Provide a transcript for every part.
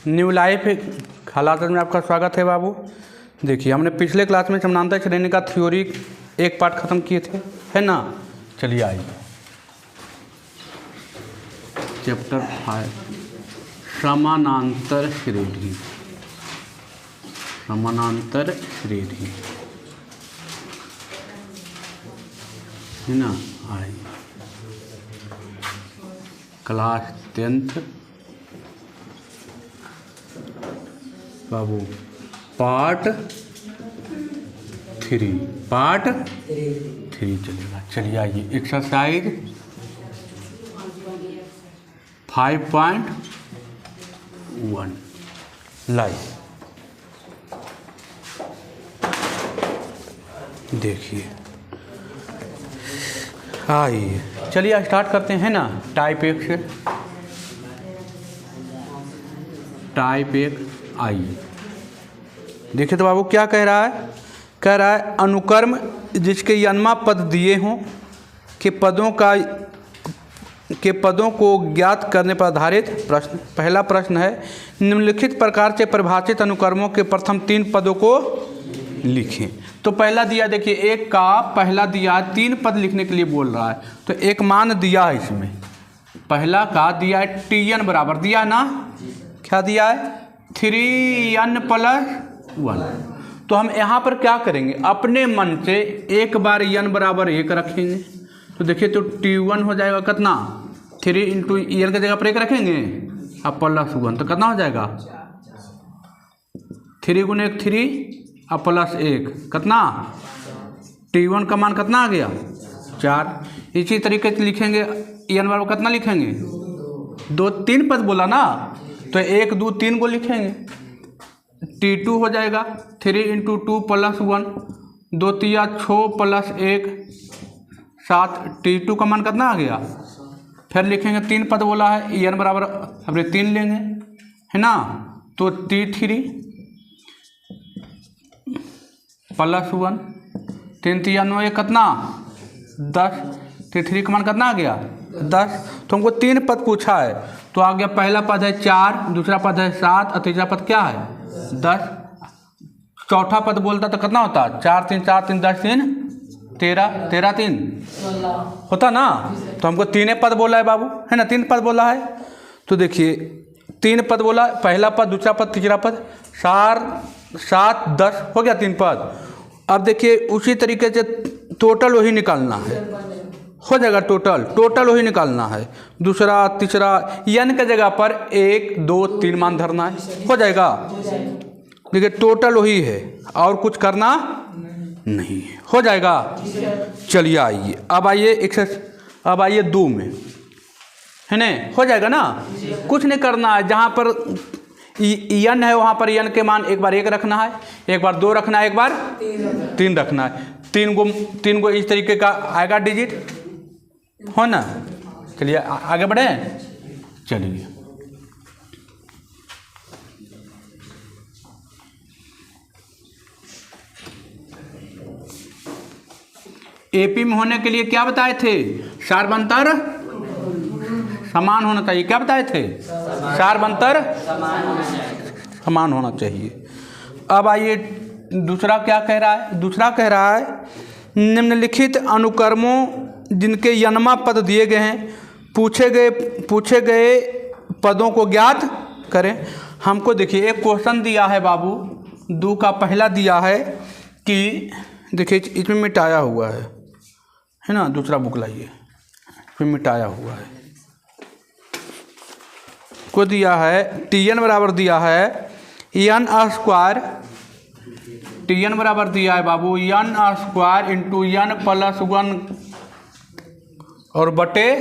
New life हालात में आपका स्वागत है बाबू। देखिए हमने पिछले क्लास में समानांतर श्रेणी का थ्योरी एक पार्ट खत्म किए थे, है ना। चलिए आइए चैप्टर 5 समानांतर श्रेणी। समानांतर श्रेणी है ना। आइए क्लास 10th बाबू पार्ट 3 चलेगा। चलिए आइए एक्सरसाइज 5.1 लाइव। देखिए आइए चलिए स्टार्ट करते हैं ना। टाइप 1 से टाइप 1 आइए देखिए तो बाबू क्या कह रहा है। कह रहा है अनुक्रम जिसके यन्मा पद दिए हों के पदों को ज्ञात करने पर आधारित प्रश्न। पहला प्रश्न है निम्नलिखित प्रकार से परिभाषित अनुक्रमों के प्रथम 3 पदों को लिखें। तो पहला दिया देखिए एक का पहला दिया 3 पद लिखने के लिए बोल रहा है। तो एक मान दिया है इसमें, पहला का दिया है tn बराबर दिया है ना। क्या दिया है 3n+1। तो हम यहाँ पर क्या करेंगे अपने मन से एक बार n बराबर 1 रखेंगे। तो देखिए तो t1 हो जाएगा कितना 3 इंटू n की जगह पर 1 रखेंगे अब +1 तो कितना हो जाएगा 3 गुने 1 3 अब +1 कितना t1 का मान कितना आ गया 4। इसी तरीके से लिखेंगे n बराबर कितना लिखेंगे 2 3 पद बोला ना तो 1 2 3 को लिखेंगे। t2 हो जाएगा 3 इंटू 2 +1 2 3 6 +1 7। t2 का मान कितना आ गया। फिर लिखेंगे 3 पद बोला है n बराबर अपने 3 लेंगे है ना। तो t3 +1 3 3 9 कितना 10। t3 का मान कितना आ गया 10। तो हमको 3 पद पूछा है तो आ गया पहला पद है 4, दूसरा पद है 7 और तीसरा पद क्या है 10। चौथा पद बोलता तो कितना होता 4 3 4 3 10 3 13 13 3 होता ना। तो हमको 3 पद बोला है बाबू है ना, 3 पद बोला है। तो देखिए 3 पद बोला, पहला पद दूसरा पद तीसरा पद 4 7 10 हो गया 3 पद। अब देखिए उसी तरीके से टोटल वही निकालना है, हो जाएगा टोटल वही निकालना है। दूसरा तीसरा n के जगह पर 1 2 3 मान धरना है, हो जाएगा। देखिए टोटल वही है और कुछ करना नहीं है, हो जाएगा। चलिए आइए अब आइए 2 में है ना, हो जाएगा ना। कुछ नहीं करना है, जहाँ पर n है वहाँ पर n के मान एक बार 1 रखना है, एक बार 2 रखना है, एक बार 3 रखना है। 3 को इस तरीके का आएगा डिजिट, हो ना। चलिए आगे बढ़े। चलिए एपी में होने के लिए क्या बताए थे सार्वंतर समान होना चाहिए। क्या बताए थे सार्वंतर समान होना चाहिए। अब आइए दूसरा क्या कह रहा है। दूसरा कह रहा है निम्नलिखित अनुक्रमों जिनके यन्मा पद दिए गए हैं पूछे गए पदों को ज्ञात करें। हमको देखिए एक क्वेश्चन दिया है बाबू 2 का पहला दिया है कि देखिए इसमें मिटाया हुआ है ना। दूसरा बुक लाइए, इसमें मिटाया हुआ है को दिया है tn बराबर दिया है n² tn बराबर दिया है बाबू n² इंटू n+1 और बटे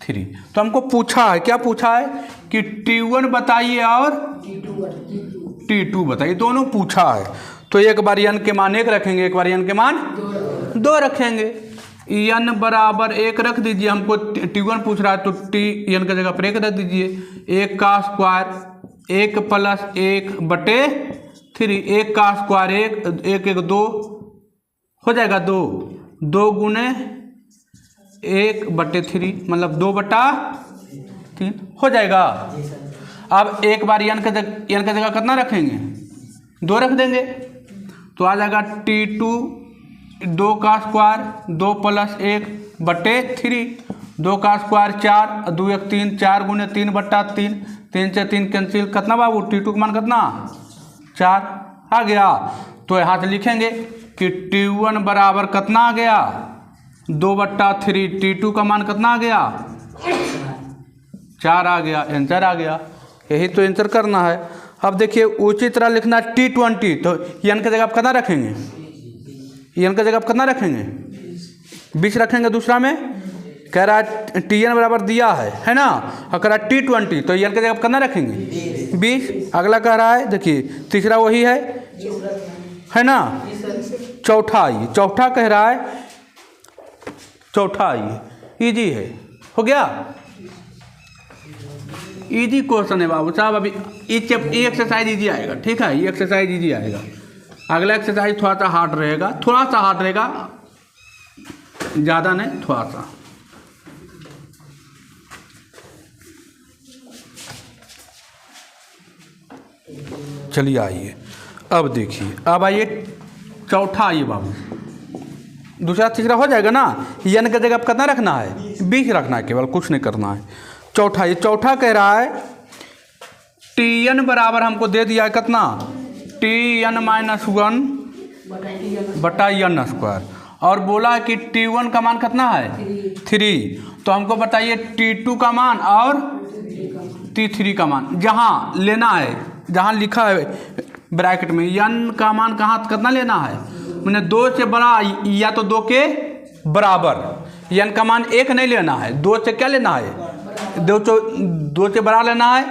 3। तो हमको पूछा है, क्या पूछा है कि t1 बताइए और t2 बताइए, दोनों पूछा है। तो एक बार n के मान 1 रखेंगे, एक बार n के मान 2 रखेंगे। n बराबर 1 रख दीजिए, हमको t1 पूछ रहा है तो n की जगह पर 1 रख दीजिए। 1 का स्क्वायर 1 + 1 बटे 3, 1 का स्क्वायर 1 1 2 हो जाएगा 2 2 गुने 1/3 मतलब 2/3 हो जाएगा। अब एक बार यन का जगह कितना रखेंगे, 2 रख देंगे तो आ जाएगा T2 2 का स्क्वायर 2 + 1 बटे 3, 2 का स्क्वायर 4 2 1 3 4 गुने 3 बट्टा 3, 3 से 3 कैंसिल, कितना बाबू T2 का मान कितना 4 आ गया। तो यहाँ से लिखेंगे कि T1 बराबर कितना आ गया 2/3, T2 का मान कितना आ गया 4 आ गया, आंसर आ गया। यही तो आंसर करना है। अब देखिए उसी तरह लिखना T20, तो यन की जगह आप कितना रखेंगे, यन की जगह आप कितना रखेंगे 20 रखेंगे। दूसरा में कह रहा है Tn बराबर दिया है ना, और कह रहा है T20, तो यन की जगह आप कितना रखेंगे 20। अगला कह रहा है देखिए तीसरा वही है ना, चौथा कह रहा है चौथा, ये इजी है, हो गया इजी क्वेश्चन है बाबू साहब। अभी ये एक्सरसाइज इजी आएगा, ठीक है, ये एक्सरसाइज इजी आएगा। अगला एक्सरसाइज थोड़ा सा हार्ड रहेगा, ज़्यादा नहीं, थोड़ा सा। चलिए आइए, अब देखिए, अब आइए चौथा, आइए बाबू, दूसरा तीसरा हो जाएगा ना। यन की जगह कितना रखना है 20 रखना है, केवल कुछ नहीं करना है। चौथा, ये चौथा कह रहा है Tn बराबर हमको दे दिया है कितना Tn - 1 बटा n स्क्वायर, और बोला है कि T1 का मान कितना है 3। तो हमको बताइए T2 का मान और T3 का मान, जहाँ लेना है, जहाँ लिखा है ब्रैकेट में n का मान कहाँ कितना लेना है, मैंने 2 से बड़ा या तो 2 के बराबर। n का मान 1 नहीं लेना है, 2 से क्या लेना है 2 से बड़ा लेना है,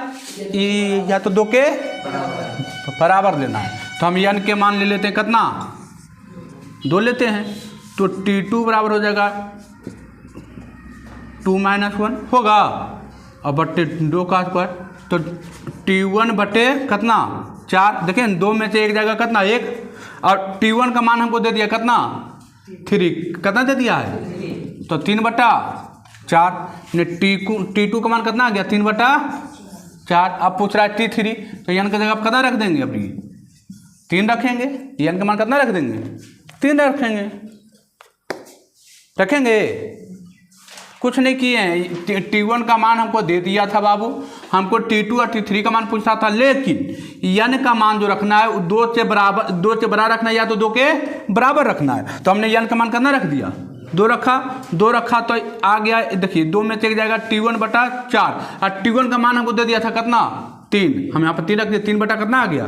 या तो 2 के बराबर लेना है। तो हम n के मान ले लेते हैं कितना 2 लेते हैं, तो T2 बराबर हो जाएगा 2 - 1 होगा, और बट्टे 2 का स्क्वायर, तो T1 बटे कितना 4। देखें 2 में से एक जगह कितना 1, और T1 का मान हमको दे दिया कितना 3, कितना दे दिया है तो 3/4 ने T2 का मान कितना आ गया 3/4। अब पूछ रहा है T3, तो n की जगह आप कितना रख देंगे, अभी 3 रखेंगे, n का मान कितना रख देंगे 3 रखेंगे। कुछ नहीं किए हैं, T1 का मान हमको दे दिया था बाबू, हमको T2 और T3 का मान पूछा था, लेकिन n का मान जो रखना है 2 से बड़ा रखना है, या तो 2 के बराबर रखना है। तो हमने n का मान कितना रख दिया 2 रखा, तो आ गया, देखिए 2 में से एक जाएगा T1/4, और T1 का मान हमको दे दिया था कितना 3, हम यहाँ पर 3 रख दिए, 3 बटा कितना आ गया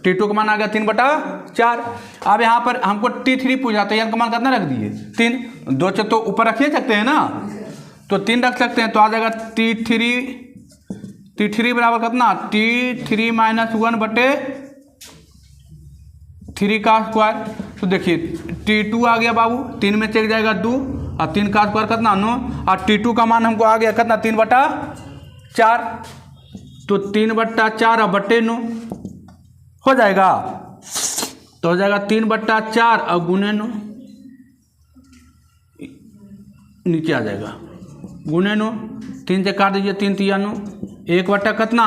T2 का मान आ गया 3/4। अब यहाँ पर हमको T3 पूछा, तो n का मान कितना रख दिए 3, 2 से तो ऊपर रख ही सकते हैं ना, तो 3 रख सकते हैं, तो आ जाएगा T3 बराबर कितना T3 - 1 बटे 3 का स्क्वायर। तो देखिए T2 आ गया बाबू, 3 में से एक जाएगा 2, और 3 का स्क्वायर कितना 9, और T2 का मान हमको आ गया कितना 3/4, तो 3/4 और बटे 9 हो जाएगा, तो हो जाएगा 3/4 और गुने 9, नीचे आ जाएगा गुने 9, 3 से काट दीजिए, 3 × 9, 1 बटा कितना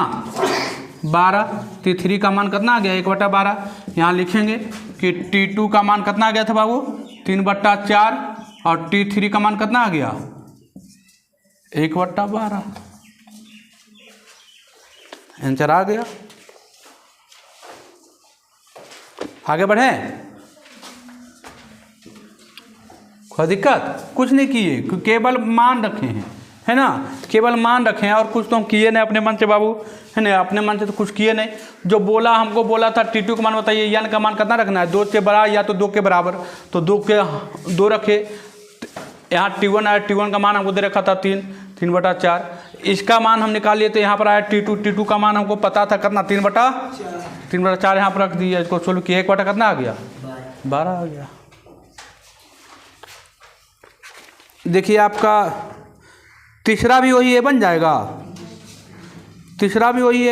12, T3 का मान कितना आ गया 1/12। यहाँ लिखेंगे कि T2 का मान कितना आ गया था बाबू 3/4, और T3 का मान कितना आ गया 1/12, आंसर आ गया। आगे बढ़े, कोई दिक्कत कुछ नहीं किए, केवल मान रखे हैं, है ना, केवल मान रखे हैं, और कुछ तो हम किए नहीं अपने मन से बाबू, है ना, अपने मन से तो कुछ किए नहीं। जो बोला हमको बोला था T2 का मान बताइए, n का मान कितना रखना है 2 से बड़ा या तो 2 के बराबर, तो 2 रखे, यहाँ T1 आया, T1 का मान हमको दे रखा था 3/4, इसका मान हम निकाल लिए, तो यहाँ पर आया T2 का मान हमको पता था कितना 3/4, यहाँ पर रख दिया, इसको सोल्व किया, 1 बटा कितना आ गया 12 आ गया। देखिए आपका तीसरा भी वही है, बन जाएगा, तीसरा भी वही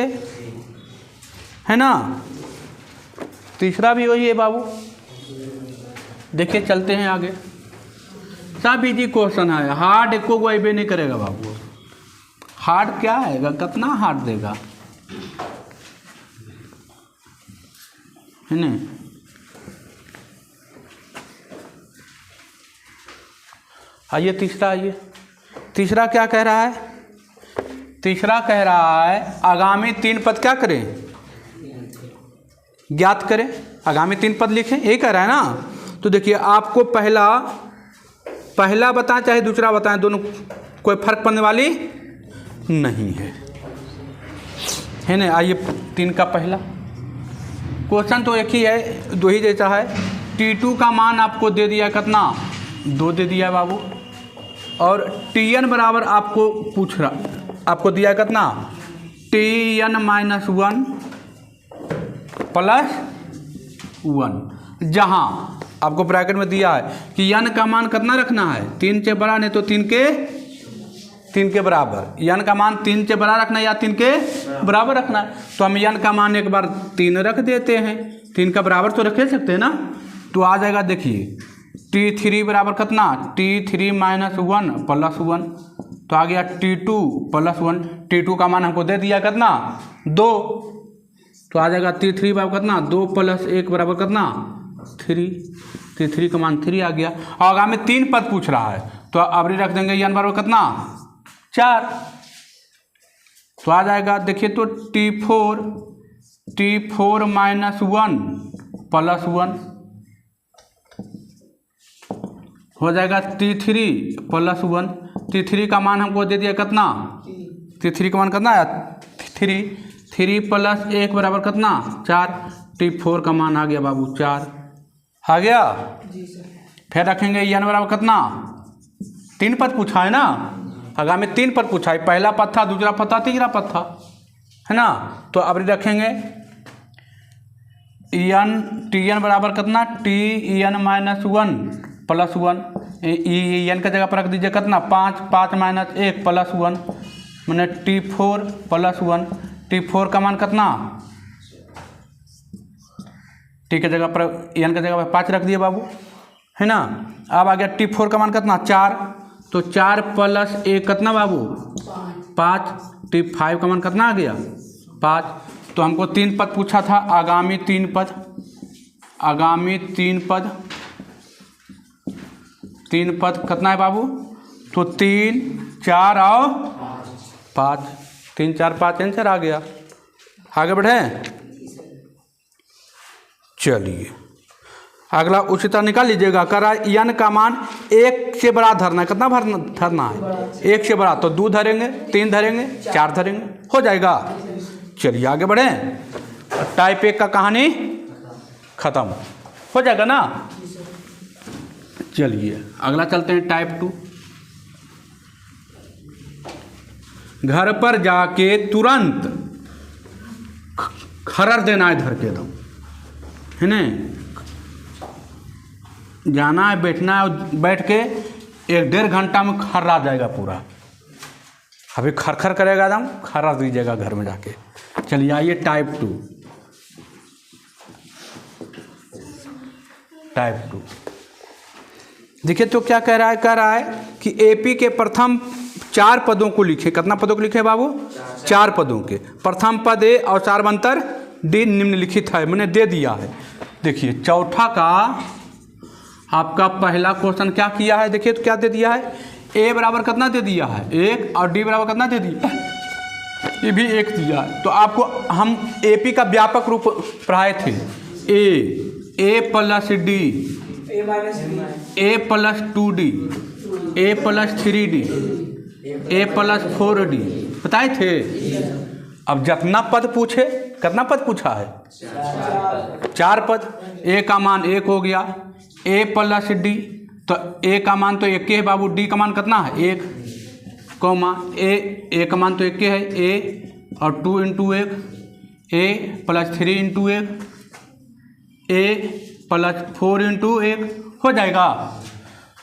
है ना, तीसरा भी वही है बाबू। देखिए चलते हैं आगे, सब इजी क्वेश्चन है, हार्ड एको को अबे नहीं करेगा बाबू, हार्ड क्या आएगा, कितना हार्ड देगा, है ना। आइए तीसरा, आइए तीसरा क्या कह रहा है। तीसरा कह रहा है आगामी 3 पद क्या करें, ज्ञात करें। आगामी 3 पद लिखें, यही कह रहा है ना। तो देखिए आपको पहला बताएं चाहे दूसरा बताएं, दोनों कोई फर्क पड़ने वाली नहीं है ना। आइए 3 का पहला क्वेश्चन तो एक ही है, 2 ही जैसा है। T2 का मान आपको दे दिया कितना, 2 दे दिया है बाबू। और Tn बराबर आपको पूछ रहा, आपको दिया है कितना, Tn -1 + 1, जहाँ आपको ब्रैकेट में दिया है कि n का मान कितना रखना है, 3 से बड़ा, नहीं तो 3 के बराबर। n का मान 3 से बड़ा रखना है या 3 के बराबर रखना है। तो हम n का मान एक बार 3 रख देते हैं, 3 का बराबर तो रख सकते हैं ना। तो आ जाएगा देखिए T3 बराबर कितना, T3 - 1 + 1, तो आ गया T2 + 1। T2 का मान हमको दे दिया कितना, 2, तो आ जाएगा T3 बराबर कितना, 2 + 1 बराबर कितना, 3। T3 का मान 3 आ गया। और आगामी 3 पद पूछ रहा है, तो अबरी रख देंगे n बराबर कितना, 4। तो आ जाएगा देखिए तो T4 - 1 + 1 हो जाएगा T3 + 1। T3 का मान हमको दे दिया कितना, T3 का मान कितना है, 3 + 1 बराबर कितना, 4। T4 का मान आ गया बाबू 4, आ गया जी सर। फिर रखेंगे n बराबर कितना, 3 पद पूछा है ना, आगामी 3 पद पूछा है। पहला पद था, दूसरा पद था, तीसरा पद था, है ना। तो अब रखेंगे Tn बराबर कितना, Tn -1 + 1, n का जगह पर रख दीजिए कितना, 5 - 1 + 1, मैंने T4 + 1। T4 का मान कितना, T के जगह पर n के जगह पर 5 रख दिए बाबू, है ना। अब आ गया T4 का मान कितना, 4, तो 4 + 1 कितना बाबू, 5। T5 का मान कितना आ गया, 5। तो हमको 3 पद पूछा था, आगामी 3 पद, आगामी 3 पद कितना है बाबू, तो 3, 4 और 5, 3, 4, 5 आंसर आ गया। आगे बढ़े, चलिए अगला उसी तरह निकाल लीजिएगा। करा n का मान 1 से बड़ा धरना है, कितना धरना है, 1 से बड़ा, तो 2 धरेंगे, 3 धरेंगे, 4 धरेंगे, हो जाएगा। चलिए आगे बढ़े, टाइप 1 का कहानी खत्म, हो जाएगा ना। चलिए अगला चलते हैं टाइप 2। घर पर जाके तुरंत खरर देना है, धर के दम, है ना। जाना है, बैठना है, बैठ के 1-1.5 घंटा में खर्रा जाएगा पूरा। अभी खरखर करेगा एकदम, खर्रा दीजिएगा घर में जाके। चलिए आइए टाइप 2। टाइप 2 देखिए तो क्या कह रहा है कि एपी के प्रथम 4 पदों को लिखे। कितना पदों को लिखे बाबू, 4 पदों के। प्रथम पद ए और 4 डी निम्नलिखित है, मैंने दे दिया है। देखिए चौथा का आपका पहला क्वेश्चन क्या किया है, देखिए तो क्या दे दिया है, ए बराबर कितना दे दिया है, 1, और डी बराबर कितना दे दिया, ये भी 1 दिया है। तो आपको हम एपी का व्यापक रूप पढ़ाए थे, ए + D, a + 2d, a + 3d, a + 4d बताए थे। अब जितना पद पूछे, कितना पद पूछा है, 4 पद। a का मान 1 हो गया, a + d, तो a का मान तो 1 है बाबू, d का मान कितना है, 1, कॉमा a का मान तो 1 है, a और 2 × 1, a + 3 × 1, a + 4 × 1 हो जाएगा।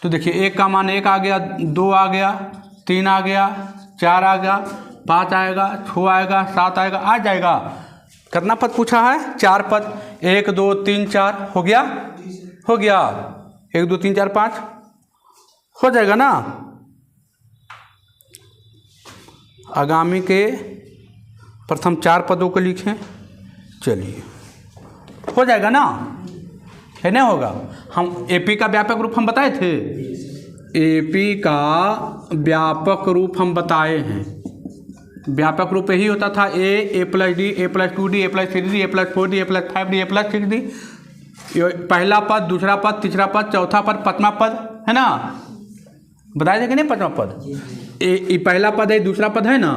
तो देखिए 1 का मान 1 आ गया, 2 आ गया, 3 आ गया, 4 आ गया, 5 आएगा, 6 आएगा, 7 आएगा, आ जाएगा। कितना पद पूछा है, 4 पद। 1, 2, 3, 4 हो गया, हो गया, 1, 2, 3, 4, 5 हो जाएगा ना। आगामी के प्रथम 4 पदों को लिखें। चलिए हो जाएगा ना, है ना होगा। हम एपी का व्यापक रूप हम बताए थे, एपी का व्यापक रूप हम बताए हैं। व्यापक रूप यही होता था ए प्लस डी, ए प्लस 2D, ए प्लस 3D, ए प्लस 4D, ए प्लस 5D, ए प्लस 6D। पहला पद, दूसरा पद, तीसरा पद, चौथा पद, पांचवा पद, है ना, बताए थे कि नहीं पांचवा पद। ए पहला पद है, दूसरा पद है ना,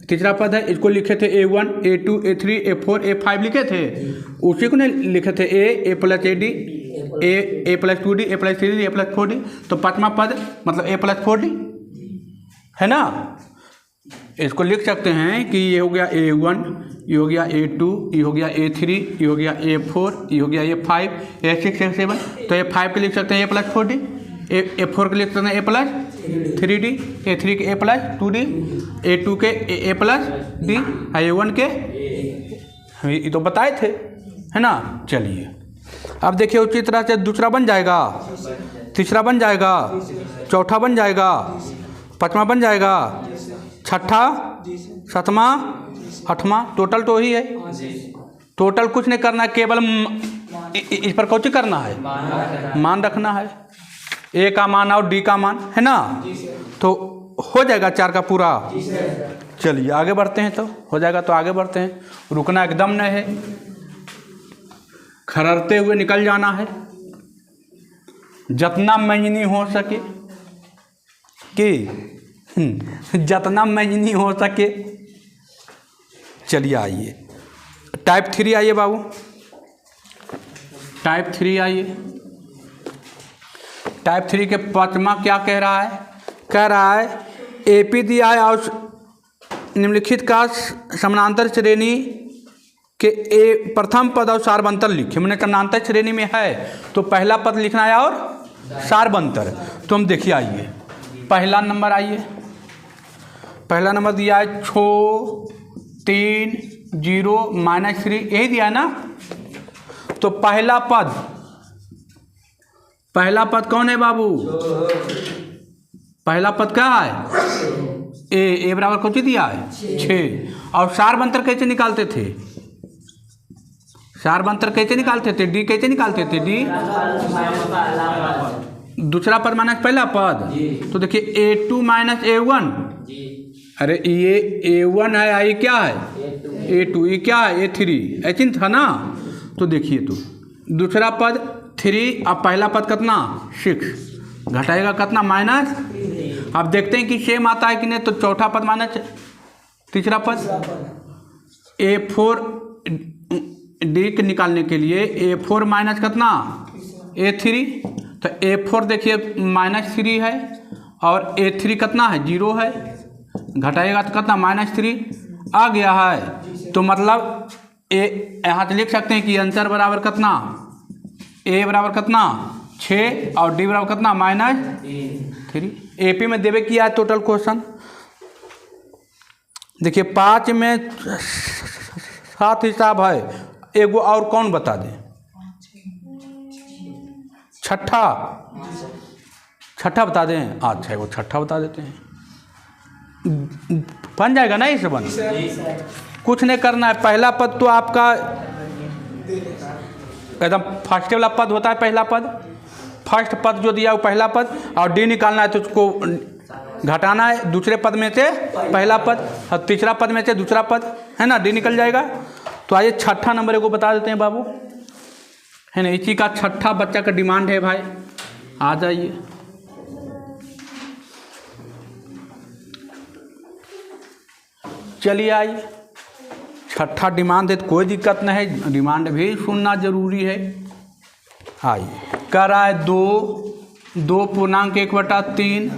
तीसरा पद है, इसको लिखे थे A1, A2, A3, A4, A5 लिखे थे। उसी को नहीं लिखे थे ए प्लस AD, ए प्लस 2D, ए प्लस 3D, ए प्लस 4D। तो पांचवा पद मतलब ए प्लस 4D, है ना। इसको लिख सकते हैं कि ये हो गया A1, ये हो गया A2, ये हो गया A3, ये हो गया A4, ये हो गया A5, A6, A7। तो A5 के लिख सकते हैं A प्लस 4D, A4 के लिख सकते हैं A प्लस 3D, A3 के A प्लस 2D, A2 के A प्लस D, A1 के, ये तो बताए थे, है ना। चलिए अब देखिए उसी तरह से दूसरा बन जाएगा, तीसरा बन जाएगा, चौथा बन जाएगा, पाँचवा बन जाएगा, छठा, सातवां, आठवां। टोटल तो ही है, टोटल कुछ नहीं करना है, केवल इस पर कौन करना है, मान रखना है। ए का मान और डी का मान, है ना, तो हो जाएगा 4 का पूरा। चलिए आगे बढ़ते हैं, तो हो जाएगा तो आगे बढ़ते हैं, रुकना एकदम नहीं है, खररते हुए निकल जाना है, जितना मंजनी हो सके कि जितना मंजनी हो सके। चलिए आइए टाइप 3 आइए बाबू, टाइप 3 आइए। टाइप 3 के पांचवा क्या कह रहा है, कह रहा है एपी दिया है और निम्नलिखित का समानांतर श्रेणी के ए प्रथम पद और सारबंतर लिखे। मैंने समानांतर श्रेणी में है तो पहला पद लिखना है और सारबंतर। तो हम देखिए आइए, पहला नंबर आइए, पहला नंबर दिया है 6, 3, 0, -3, यही दिया है ना। तो पहला पद कौन है बाबू, पहला पद क्या है, ए बराबर कौन सी दिया है 6। और सारबंतर कैसे निकालते थे, सारबंतर कैसे निकालते थे, डी कैसे निकालते थे, डी दूसरा पद माइनस पहला पद। तो देखिए A2 माइनस A1, अरे ये A1 है, आई क्या है A2, ये क्या है A3, ऐसे था ना। तो देखिए तो दूसरा पद 3, अब पहला पद कितना 6, घटाएगा कितना -। अब देखते हैं कि सेम आता है कि नहीं। तो चौथा पद माइनस तीसरा पद, A4 डी के निकालने के लिए A4 माइनस कितना A3। तो A4 देखिए -3 है और A3 कितना है 0 है, घटाएगा तो कितना -3 आ गया है। तो मतलब ए यहाँ से लिख सकते हैं कि आंसर बराबर कितना, ए बराबर कितना 6 और डी बराबर कितना -3। एपी में देवे किया है टोटल क्वेश्चन। देखिए 5 में 7 हिसाब है, एगो और कौन बता दे, छठा बता दें। अच्छा वो छठा बता देते हैं, बन जाएगा ना इस बन, कुछ नहीं करना है। पहला पद तो आपका एकदम फर्स्ट वाला पद होता है, पहला पद, फर्स्ट पद जो दिया वो पहला पद, और डी निकालना है तो उसको घटाना है दूसरे पद में से पहला पद और तीसरा पद में से दूसरा पद, है ना, डी निकल जाएगा। तो आइए छठा नंबर को बता देते हैं बाबू, है ना, इसी का छठा बच्चा का डिमांड है भाई, आ जाइए। चलिए आइए, छठा डिमांड है तो कोई दिक्कत नहीं है, डिमांड भी सुनना जरूरी है। आइए कह रहा है 2 पूर्णांक 1/3,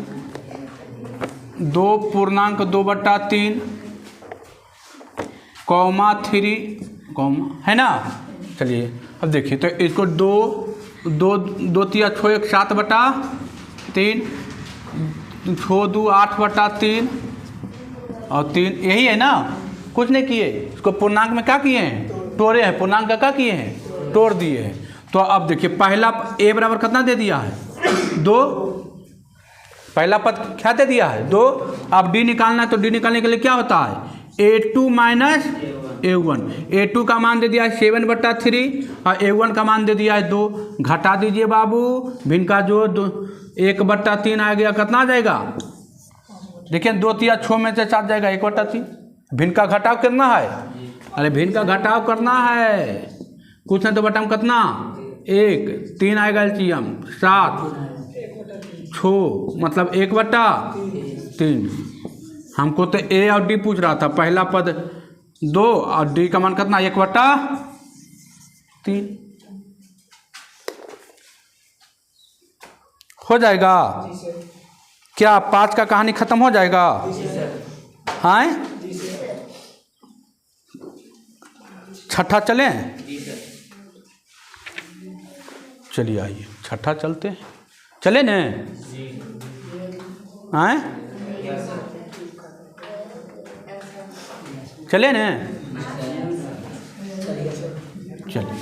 2 पूर्णांक 2/3, कॉमा 3 कॉमा, है ना। चलिए अब देखिए तो इसको 2 3 6 1 7/3, 6 2 8/3 और 3, यही है ना, कुछ नहीं किए। इसको पूर्णांक में क्या किए हैं, तोड़े हैं, पूर्णांक का क्या किए हैं, तोड़ दिए हैं। तो अब देखिए पहला ए बराबर कितना दे दिया है 2, पहला पद क्या दे दिया है 2। अब डी निकालना है तो डी निकालने के लिए क्या होता है A2 माइनस A1, A2 का मान दे दिया है 7/3 और A1 का मान दे दिया है 2। घटा दीजिए बाबू, भिन्न का जो 1/3 आ गया, कितना आ जाएगा? देखिए 2 तिया 6 में से 4 जाएगा 1/3। भिन्न का घटाव कितना है? अरे भिन्न का घटाव करना है, कुछ नहीं तो बटा में कितना 1, 3 आएगा एलसीएम 7, 6 मतलब 1/3। हमको तो ए और डी पूछ रहा था, पहला पद 2 और डी का मान कितना 1/3 हो जाएगा। क्या 5 का कहानी खत्म हो जाएगा? हाँ, छठा चलें? चलिए आइए छठा चलते हैं, चले न? हाँ चले न? चलिए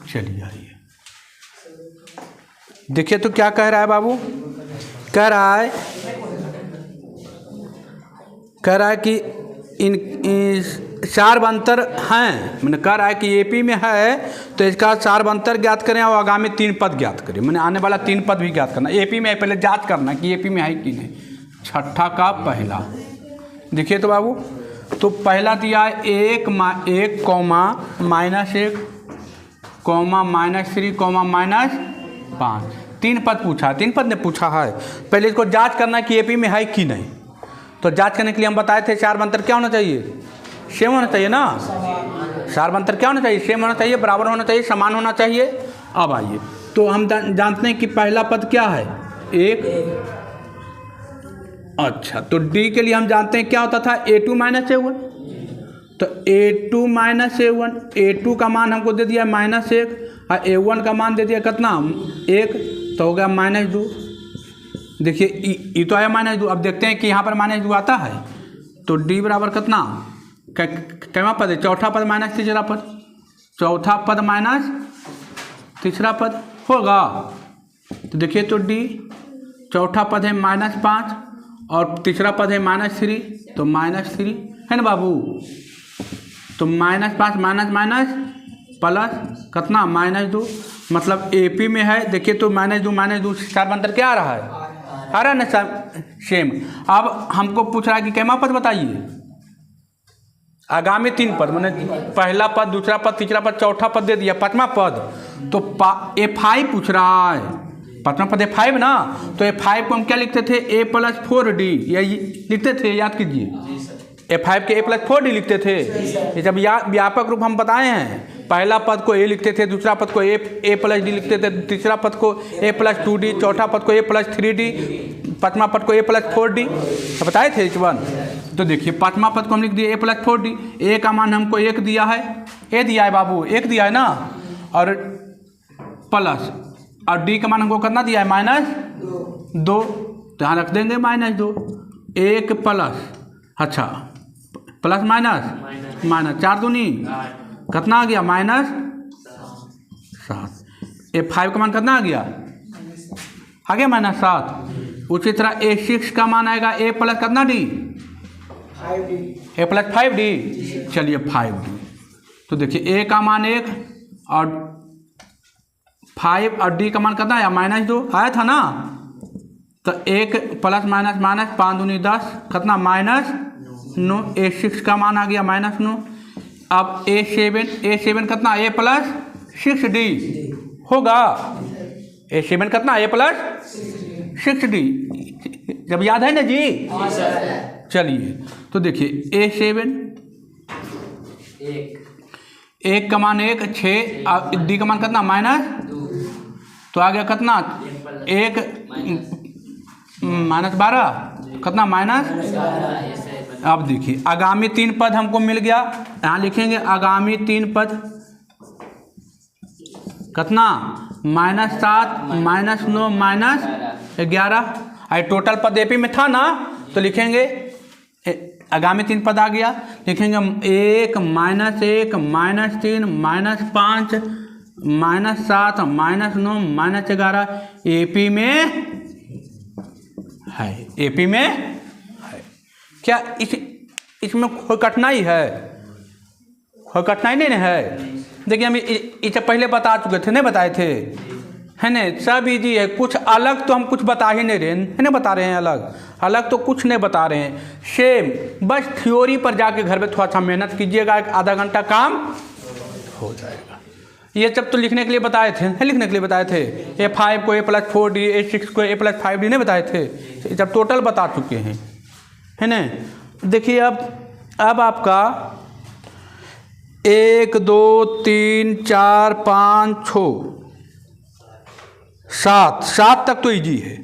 चलिए आइए, देखिए तो क्या कह रहा है बाबू? कह रहा है कि इन 4 अंतर हैं, मैंने कह रहा है कि एपी में है तो इसका 4 अंतर ज्ञात करें और आगामी 3 पद ज्ञात करें, मैंने आने वाला 3 पद भी ज्ञात करना। एपी में पहले जांच करना कि एपी में है कि नहीं। छठा का पहला देखिए तो बाबू, तो पहला दिया है 1, -1, -1, -3, -5, 3 पद पूछा है, 3 पद ने पूछा है। पहले इसको जांच करना है कि एपी में है कि नहीं। तो जांच करने के लिए हम बताए थे 4 अंतर क्या होना चाहिए? सेम होना चाहिए ना। 4 अंतर क्या होना चाहिए? सेम होना चाहिए, बराबर होना चाहिए, समान होना चाहिए। अब आइए तो हम जानते हैं कि पहला पद क्या है 1। अच्छा, तो डी के लिए हम जानते हैं क्या होता था A2 - A1। तो A2 - A1, A2 का मान हमको दे दिया -1 और A1 का मान दे दिया कितना 1, तो हो गया -2। देखिए ये तो आया -2। अब देखते हैं कि यहाँ पर -2 आता है तो डी बराबर कितना, कैवा पद है? चौथा पद माइनस तीसरा पद, चौथा पद माइनस तीसरा पद होगा। तो देखिए तो डी चौथा पद है -5 और तीसरा पद है -3, तो -3 है ना बाबू। तो -5 माइनस प्लस कितना -2, मतलब एपी में है। देखिए तो -2 4 अंतर क्या आ रहा है? आ रहा है ना सेम। अब हमको पूछ रहा है कि कैमा पद बताइए, आगामी 3 पद, मैंने पहला पद, दूसरा पद, तीसरा पद, चौथा पद दे दिया, 5वां पद तो A5 पूछ रहा है। 5वां पद A5 ना, तो A5 को हम क्या लिखते थे A+4D, यही लिखते थे, याद कीजिए। A5 के A+4D लिखते थे। ये जब व्यापक रूप हम बताए हैं, पहला पद को A लिखते थे, दूसरा पद को A+D लिखते थे, तीसरा पद को A+2D, चौथा पद को A+3D, 5वां पद को A+4D बताए थे इस बार। तो देखिए 5वां पद को हम लिख दिए A+4D। ए का मान हमको 1 दिया है, ए दिया है बाबू, 1 दिया है ना, और प्लस, और डी का मान हमको कितना दिया है -2, तो यहाँ रख देंगे -2। 1 प्लस, अच्छा प्लस माइनस 4 दूनी कितना आ गया -7। A5 का मान कितना आ गया -7। उसी तरह A6 का मान आएगा A प्लस कितना डी, A+5D। चलिए 5D, तो देखिए A का मान 1 और 5 और D का मान कितना आया -2 आया था ना। तो 1 प्लस माइनस 5 दूनी 10 कितना -9। A6 का मान आ गया -9। अब A7 कितना A+6D होगा। A7 कितना A+6D, जब याद है ना जी। चलिए तो देखिए A7 1 का मान 1, 6 डी का मान कितना -2, तो आ गया कितना 1 -12 कितना अब देखिए आगामी 3 पद हमको मिल गया, यहाँ लिखेंगे आगामी 3 पद कितना -7 -9 -11। टोटल पद एपी में था ना, तो लिखेंगे आगामी 3 पद आ गया, लिखेंगे 1 -1 -3 -5 -7 -9 -11 AP में है, AP में है। क्या इसमें कोई कठिनाई है? कोई कठिनाई नहीं है। देखिए हम इसे पहले बता चुके थे, नहीं बताए थे, है ना? सब इजी है। कुछ अलग तो हम कुछ बता ही नहीं रहे हैं, है ना? बता रहे हैं अलग तो कुछ नहीं बता रहे हैं। सेम बस थ्योरी पर जाके घर में थोड़ा सा मेहनत कीजिएगा, आधा घंटा काम हो जाएगा। ये सब तो लिखने के लिए बताए थे, लिखने के लिए बताए थे। A5 को A+4D, A6 को A+5D नहीं बताए थे, जब टोटल बता चुके हैं, है ना? देखिए अब आपका 1 2 3 4 5 6 7 तक तो इजी है।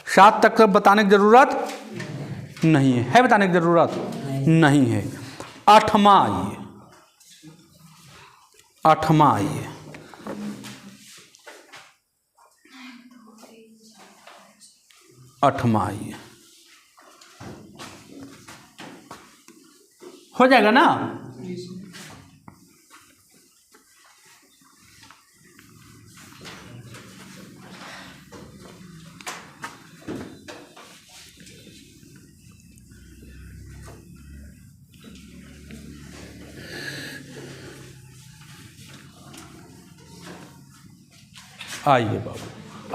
7 तक तो बताने की ज़रूरत नहीं है बताने की ज़रूरत नहीं है। 8वां आइए, 8वां आइए। हो जाएगा ना? आइए बाबू,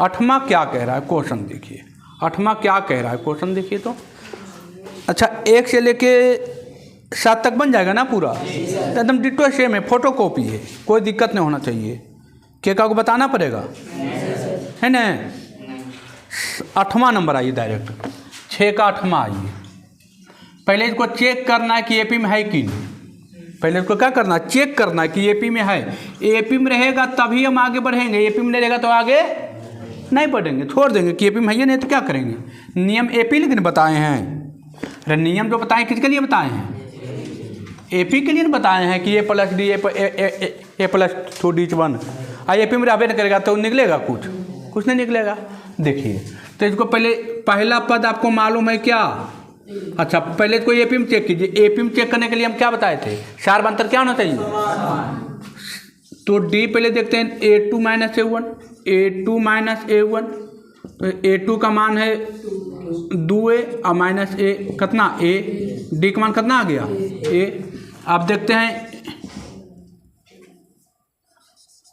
8वां क्या कह रहा है क्वेश्चन देखिए। 8वां क्या कह रहा है क्वेश्चन देखिए तो। अच्छा 1 से लेके 7 तक बन जाएगा ना पूरा? एकदम डिट्टो सेम है, फोटो कॉपी है, कोई दिक्कत नहीं होना चाहिए। क्या को बताना पड़ेगा, है ना? 8वां नंबर आइए डायरेक्ट, 6 का 8वां आइए। पहले इसको चेक करना है कि AP में है कि नहीं। पहले इसको क्या करना है? चेक करना है कि AP में है। AP में रहेगा तभी हम आगे बढ़ेंगे, AP में नहीं रहेगा तो आगे नहीं बढ़ेंगे, छोड़ देंगे कि AP में है या नहीं तो क्या करेंगे। नियम AP लेकिन बताए हैं। अरे नियम जो बताए किसके लिए बताए हैं? AP के लिए बताए हैं कि A+D A+2D1। AP में रहबे नहीं करेगा तो निकलेगा कुछ नहीं निकलेगा। देखिए तो इसको पहले पहला पद आपको मालूम है क्या? अच्छा पहले इसको AP में चेक कीजिए। AP में चेक करने के लिए हम क्या बताए थे? सार अंतर क्या होना चाहिए? तो D पहले देखते हैं, A2 - A1। तो A2 का मान है 2A और -A कितना A, D का मान कितना आ गया A। आप देखते हैं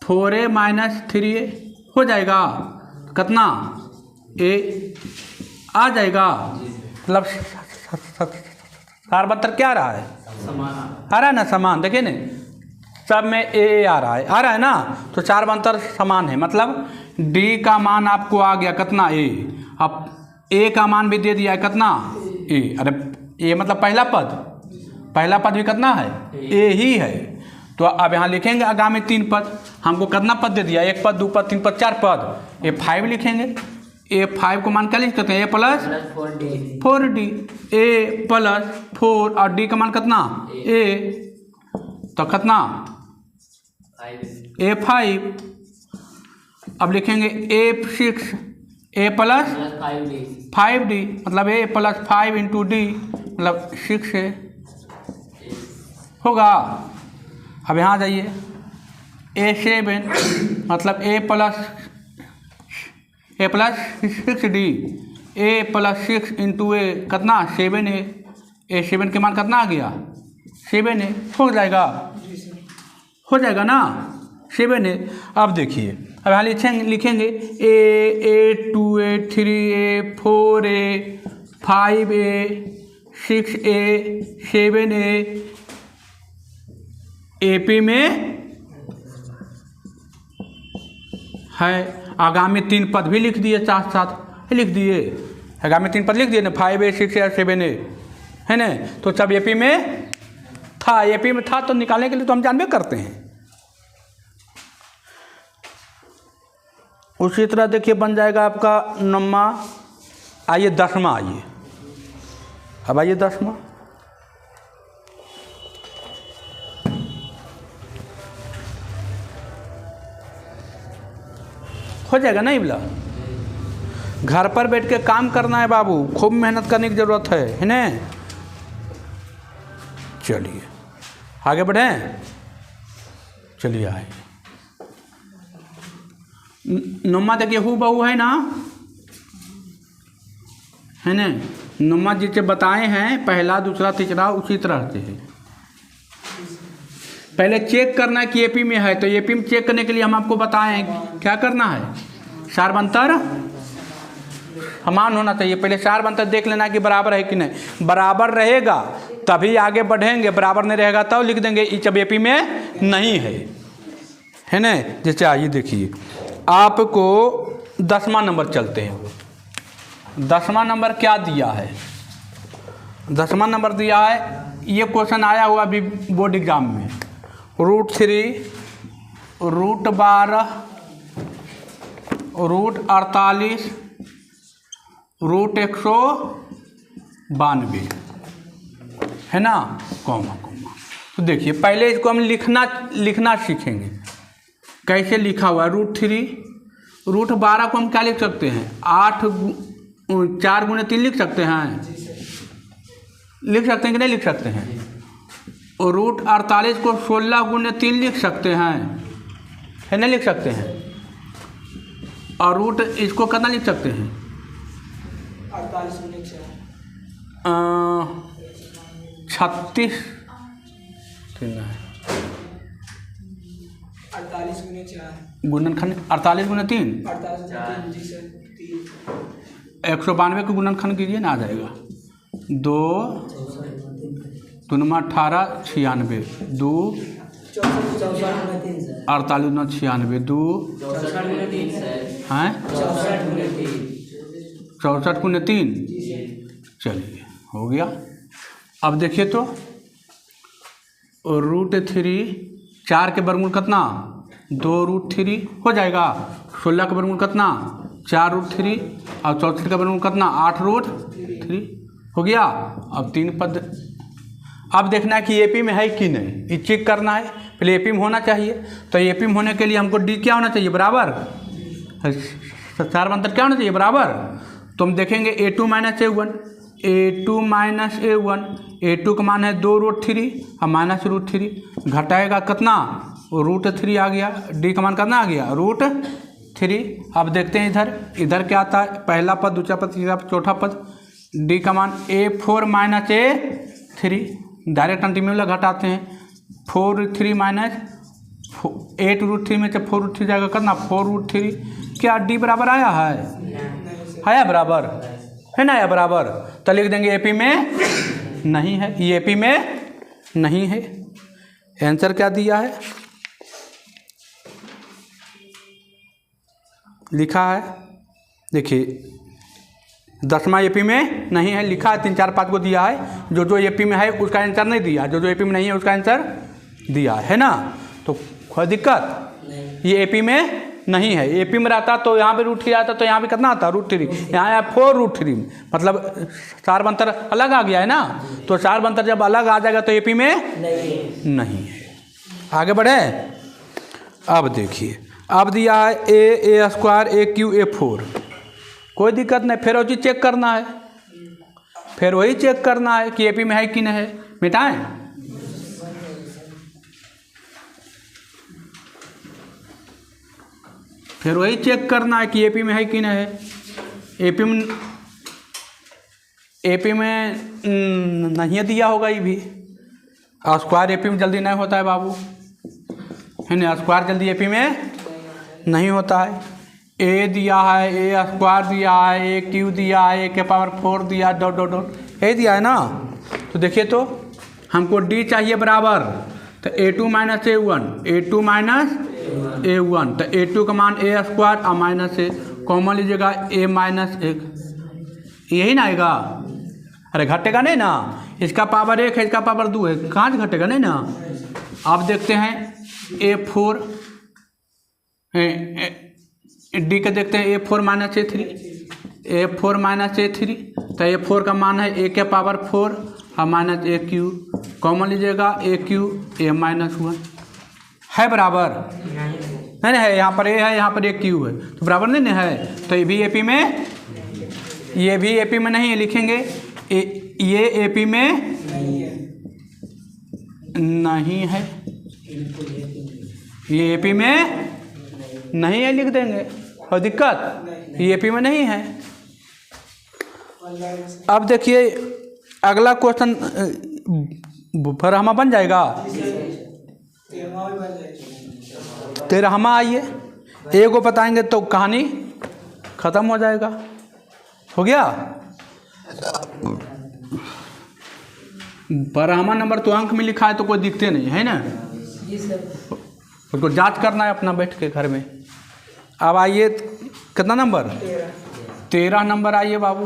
4A - 3A हो जाएगा कितना A आ जाएगा। मतलब सार अंतर क्या आ रहा है? आ रहा है ना समान। देखिए ना सब में A आ रहा है ना, तो चार अंतर समान है। मतलब D का मान आपको आ गया कितना A। अब A का मान भी दे दिया है कितना A। अरे A मतलब पहला पद भी कितना है? A ही है। तो अब यहाँ लिखेंगे आगामी 3 पद। हमको कितना पद दे दिया? 1 पद 2 पद 3 पद 4 पद। A5 लिखेंगे। A5 को मान क्या लिख सकते हैं? A+4D A+4 और D का मान कितना A, तो कितना A5। अब लिखेंगे A6 A+5D मतलब A+5 × D मतलब 6 है होगा। अब यहाँ जाइए A7 मतलब A+6D A+6 × A कितना 7 है। A7 के मान कितना आ गया 7 है। हो जाएगा ना 7 है। अब देखिए अब यहाँ लिखेंगे A 2A 3A 4A 5A 6A 7A। AP में है। आगामी 3 पद भी लिख दिए, साथ साथ लिख दिए। आगामी 3 पद लिख दिए ना, 5A 6A 7A है ना। तो सब AP में था तो निकालने के लिए तो हम जानबे करते हैं। उसी तरह देखिए बन जाएगा आपका 9वां। आइए 10वां आइए। अब आइए 10वां। हो जाएगा ना इबला। घर पर बैठ के काम करना है बाबू, खूब मेहनत करने की ज़रूरत है ना। चलिए आगे बढ़ें। चलिए आए नुम्मा देखिए हु बहू है ना, है ना। नुम्मा जिसे बताए हैं पहला दूसरा तीसरा उसी तरह से है। पहले चेक करना है कि एपी में है, तो एपी में चेक करने के लिए हम आपको बताए हैं क्या करना है, सार्वंतर समान होना चाहिए। पहले सार्वंतर देख लेना कि बराबर है कि नहीं, बराबर रहेगा तभी आगे बढ़ेंगे, बराबर नहीं रहेगा तब लिख देंगे इच अब एपी में नहीं है ना। जैसे आइए देखिए आपको 10वां नंबर चलते हैं। 10वां नंबर क्या दिया है, 10वां नंबर दिया है, ये क्वेश्चन आया हुआ अभी बोर्ड एग्जाम में, √3 √12 √48 √192 है ना, कॉमा कॉमा। तो देखिए पहले इसको हम लिखना सीखेंगे। कैसे लिखा हुआ है, √3 √12 को हम क्या लिख सकते हैं, 4 गुणे 3 लिख सकते हैं, लिख सकते हैं कि नहीं लिख सकते हैं। और √48 को 16 गुणे 3 लिख सकते हैं, है नहीं लिख सकते हैं। और रूट इसको कितना लिख सकते हैं, 48 गुणे 36 48 गुणे 4 गुणनखंड 48 गुणे 3 192 को गुणनखंड कीजिए ना, आ जाएगा 2 2 18 96 2 48 96 2 हैं 64 गुणे 3। चलिए हो गया। अब देखिए तो √3 4 के वर्गमूल कितना 2√3 हो जाएगा, 16 का वर्गमूल कितना 4√3 और 64 का वर्गमूल कितना 8√3 हो गया। अब 3 पद, अब देखना है कि एपी में है कि नहीं, ये चेक करना है। पहले एपी में होना चाहिए, तो एपी में होने के लिए हमको डी क्या होना चाहिए, बराबर, सार्वंतर क्या होना चाहिए, बराबर। तो हम देखेंगे A2 - A1 A2 - A1 A2 का मान है 2√3 और -√3 घटाएगा कितना, √3 आ गया, डी का मान कितना आ गया, √3। अब देखते हैं इधर क्या आता है, पहला पद दूसरा पद तीसरा पद चौथा पद, डी का मान A4 - A3 डायरेक्ट अंतिम घटाते हैं, 4√3 8√3 में से 4√3 जाएगा कितना 4√3। क्या डी बराबर आया है बराबर, है ना, या बराबर, तो लिख देंगे एपी में नहीं है, ये एपी में नहीं है। आंसर क्या दिया है, लिखा है, देखिए 10वां एपी में नहीं है लिखा है, 3 4 5 को दिया है, जो एपी में है उसका आंसर नहीं दिया, जो एपी में नहीं है उसका आंसर दिया है ना। तो कोई दिक्कत, ये एपी में नहीं है, एपी में रहता तो यहाँ पे √3 आता, तो यहाँ पे कितना आता √3, यहाँ आया 4√3, मतलब सार्वंतर अलग आ गया है ना। तो सार्वंतर जब अलग आ जाएगा तो एपी में नहीं है। आगे बढ़े, अब देखिए अब दिया है A² AQ A4, कोई दिक्कत नहीं, फिर वही चेक करना है, फिर वही चेक करना है कि एपी में है कि नहीं है। मिटाएं, फिर वही चेक करना है कि एपी में है कि नहीं है। एपी में नहीं दिया होगा, ये भी स्क्वायर एपी में जल्दी नहीं होता है बाबू, है ना, स्क्वायर जल्दी एपी में नहीं होता है। ए दिया है, A² दिया है, AQ दिया है, A⁴ दिया, डॉट यही दिया है ना। तो देखिए तो हमको डी चाहिए बराबर, तो A2 - A1 A2 - A1, तो A2 का मान A² और -A कॉमन लीजिएगा A - 1, यही ना आएगा, अरे घटेगा नहीं ना, इसका पावर 1 है इसका पावर 2 है, कहाँ से घटेगा नहीं ना। आप देखते हैं A4 डी का देखते हैं A4 - A3 A4 - A3, तो A4 का मान है A⁴ और -AQ कॉमन लीजिएगा AQ A - 1 है बराबर, नहीं है, यहाँ पर A है यहाँ पर AQ है, तो बराबर नहीं है। तो ये भी एपी में, ये भी एपी में नहीं है, लिखेंगे ये एपी में नहीं है, ये एपी में नहीं है लिख देंगे। कोई दिक्कत? ये AP में नहीं है। 15 में से अब देखिए अगला क्वेश्चन बरहमा बन जाएगा। 13वां भी बन जाएगा। 13वां आइए, ए को बताएंगे तो कहानी खत्म हो जाएगा। हो गया। 12वां नंबर तो अंक में लिखा है तो कोई दिखते नहीं है ना, उसको जांच करना है अपना बैठ के घर में। अब आइए कितना नंबर? 13 नंबर आइए बाबू,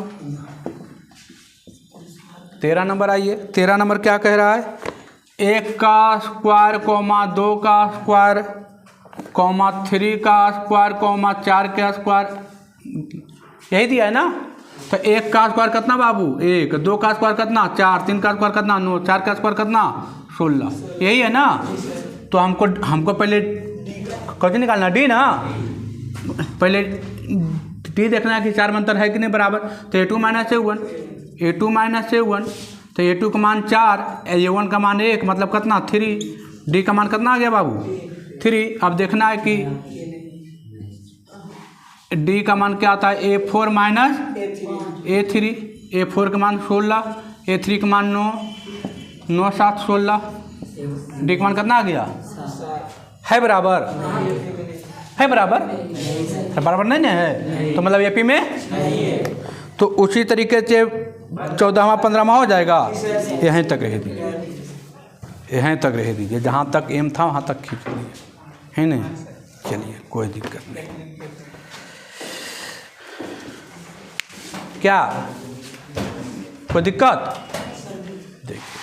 13 नंबर आइए। 13 नंबर क्या कह रहा है? 1 का स्क्वायर कॉमा 2 का स्क्वायर कॉमा 3 का स्क्वायर कॉमा 4 का स्क्वायर, यही दिया है ना। तो 1 का स्क्वायर कितना बाबू? 1, 2 का स्क्वायर कितना? 4, 3 का स्क्वायर कितना? 9, 4 का स्क्वायर कितना? 16, यही है ना। तो हमको पहले कौन निकालना? डी ना। पहले डी देखना है कि 4 में अंतर है कि नहीं बराबर। तो A2 minus A1, A2 minus A1, तो A2 का मान 4, A1 का मान 1, मतलब कितना? 3। डी का मान कितना आ गया बाबू? 3। अब देखना है कि डी का मान क्या आता है? A4 माइनस A3, A4 का मान 16, A3 का मान 9, 9 7 16, डी का मान कितना आ गया? है बराबर? है बराबर? है बराबर नहीं ना है, तो मतलब AP में। तो उसी तरीके से 14वां 15वां हो जाएगा। यहीं तक रह दीजिए, यहीं तक रह दीजिए, जहाँ तक एम था वहाँ तक खींच लीजिए, है नहीं। चलिए कोई दिक्कत नहीं। क्या कोई दिक्कत? देखिए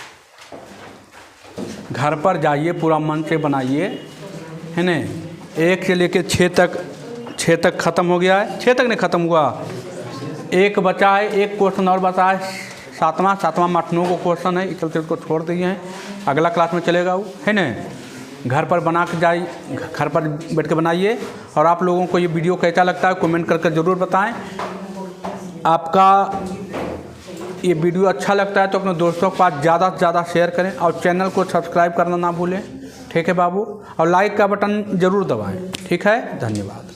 घर पर जाइए, पूरा मन से बनाइए, है ना। 1 से लेके 6 तक ख़त्म हो गया है। 6 तक नहीं ख़त्म हुआ, 1 बचा है, 1 क्वेश्चन और बचा है। 7वां 8 को क्वेश्चन है, इस चलते उसको छोड़ दिए हैं, अगला क्लास में चलेगा वो, है ना। घर पर बना के जाइए, घर पर बैठ के बनाइए। और आप लोगों को ये वीडियो कैसा लगता है कमेंट करके ज़रूर बताएं। आपका ये वीडियो अच्छा लगता है तो अपने दोस्तों के पास ज़्यादा से ज़्यादा शेयर करें और चैनल को सब्सक्राइब करना ना भूलें। ठीक है बाबू, और लाइक का बटन ज़रूर दबाएं। ठीक है, धन्यवाद।